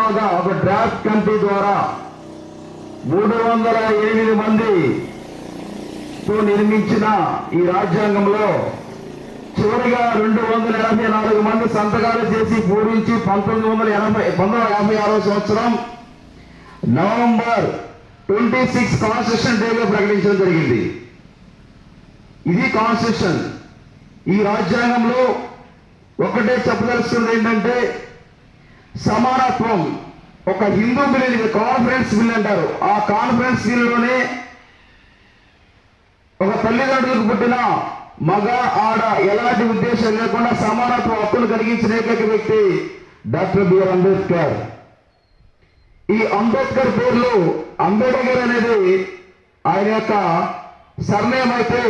స్వతహాగా ఒక draft committee ద్వారా 308 మందితో నిర్మించిన ఈ రాజ్యాంగంలో చివరిగా 284 మంది సంతకాలు చేసి పూరించి 1956 సంవత్సరం నవంబర్ 26 కాన్స్టిట్యూషన్ డేగా ప్రకటించడం జరిగింది. ఇది కాన్స్టిట్యూషన్. ఈ రాజ్యాంగంలో ఒకటే చెప్పదలుచుకుంది ఏంటంటే సమానత్వం. ఒక హిందూ బిల్, ఇది కాన్ఫరెన్స్ బిల్ అంటారు. ఆ కాన్ఫరెన్స్ బిల్లులోనే ఒక తల్లిదండ్రులకు పుట్టిన మగ ఆడ ఎలాంటి ఉద్దేశం లేకుండా సమానత్వ హక్కును కలిగించిన ఏకైక వ్యక్తి డాక్టర్ బిఆర్ అంబేద్కర్. ఈ అంబేద్కర్ పేర్లు అంబేద్కర్ అనేది ఆయన యొక్క సర్నేమ్ అయితే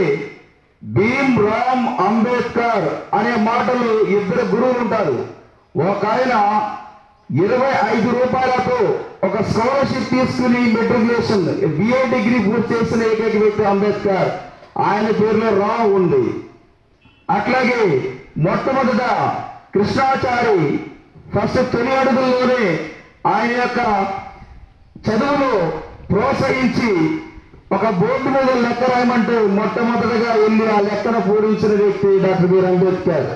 భీమ్ రామ్ అంబేద్కర్ అనే మాటలు ఇద్దరు గురువులు ఉంటారు. ఒక ఆయన 25 రూపాయలతో ఒక స్కాలర్షిప్ తీసుకుని మెట్రికులేషన్ బిఏ డిగ్రీ పూర్తి చేసిన ఏకైక వ్యక్తి అంబేద్కర్. ఆయన పేరులో రావు ఉంది. అట్లాగే మొట్టమొదట కృష్ణాచారి ఫస్ట్ తొలి అడుగుల్లోనే ఆయన యొక్క చదువును ప్రోత్సహించి ఒక బోర్డు మీద లెక్క రాయమంటూ మొట్టమొదటిగా వెళ్ళి ఆ లెక్కను పూరించిన వ్యక్తి డాక్టర్ బిఆర్ అంబేద్కర్.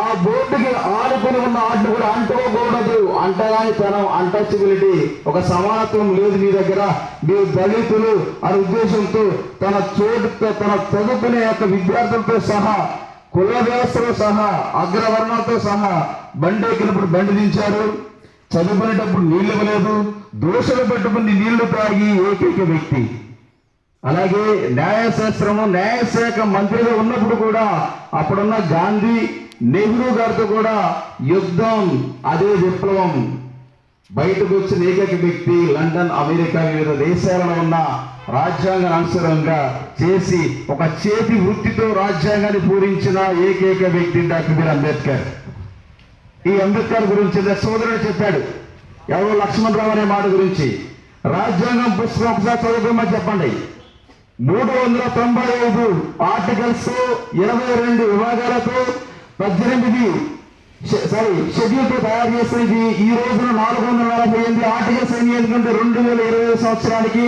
ఆ బోర్డుకి ఆడుకుని ఉన్న ఆటలు కూడా అంటుకోకూడదు, అంటరానితనం, అన్టచబిలిటీ, ఒక సమానత్వం లేదు మీ దగ్గర, మీరు దళితులు అనే ఉద్దేశంతో తన చదువుకునే యొక్క విద్యార్థులతో సహా, కుల వ్యవస్థలో సహా, అగ్రవర్ణాలతో సహా బండి ఎక్కినప్పుడు బండి దించారు, చదువుకునేటప్పుడు నీళ్లు ఇవ్వలేదు, దోషలు పెట్టుకుని నీళ్లు తాగి ఏకైక వ్యక్తి. అలాగే న్యాయశాఖ మంత్రిగా ఉన్నప్పుడు కూడా అప్పుడున్న గాంధీ, నెహ్రూ గారితో కూడా యుద్ధం, అదే విప్లవం. బయటకు వచ్చిన ఏకైక వ్యక్తి లండన్, అమెరికా వివిధ దేశాలలో ఉన్న రాజ్యాంగాన్ని అనుసరంగా చేసి ఒక చేతి వృత్తితో రాజ్యాంగాన్ని పూరించిన ఏకైక వ్యక్తి డాక్టర్ బిఆర్ అంబేద్కర్. ఈ అంబేద్కర్ గురించి సోదరుడు చెప్పాడు, ఎవరో లక్ష్మణరావు అనే మాట గురించి. రాజ్యాంగం పుస్తకం ఒకసారి చదువుకోమని చెప్పండి. 395 ఆర్టికల్స్, 22 విభాగాలతో 18 షెడ్యూల్తో తయారు చేసినది. ఈ రోజున 448 ఆర్టికల్స్ అయింది. ఎందుకంటే 2020 సంవత్సరానికి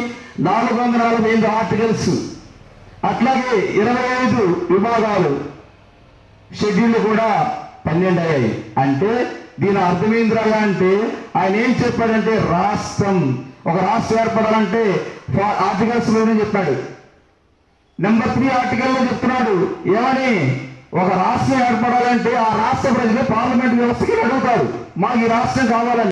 448 ఆర్టికల్స్, అట్లాగే 25 విభాగాలు, షెడ్యూల్ కూడా 12 అయ్యాయి. అంటే దీని అర్థమేంద్రా అంటే ఆయన ఏం చెప్పాడంటే ఒక రాష్ట్రం ఏర్పడాలంటే ఆర్టికల్స్ లోనే చెప్పాడు. నెంబర్ 3 ఆర్టికల్లో చెప్తున్నాడు ఏమని, ఒక రాష్ట్రం ఏర్పడాలంటే ఆ రాష్ట్ర ప్రజలు పార్లమెంట్ వ్యవస్థకి అడుగుతారు, మాకు ఈ రాష్ట్రం కావాలని.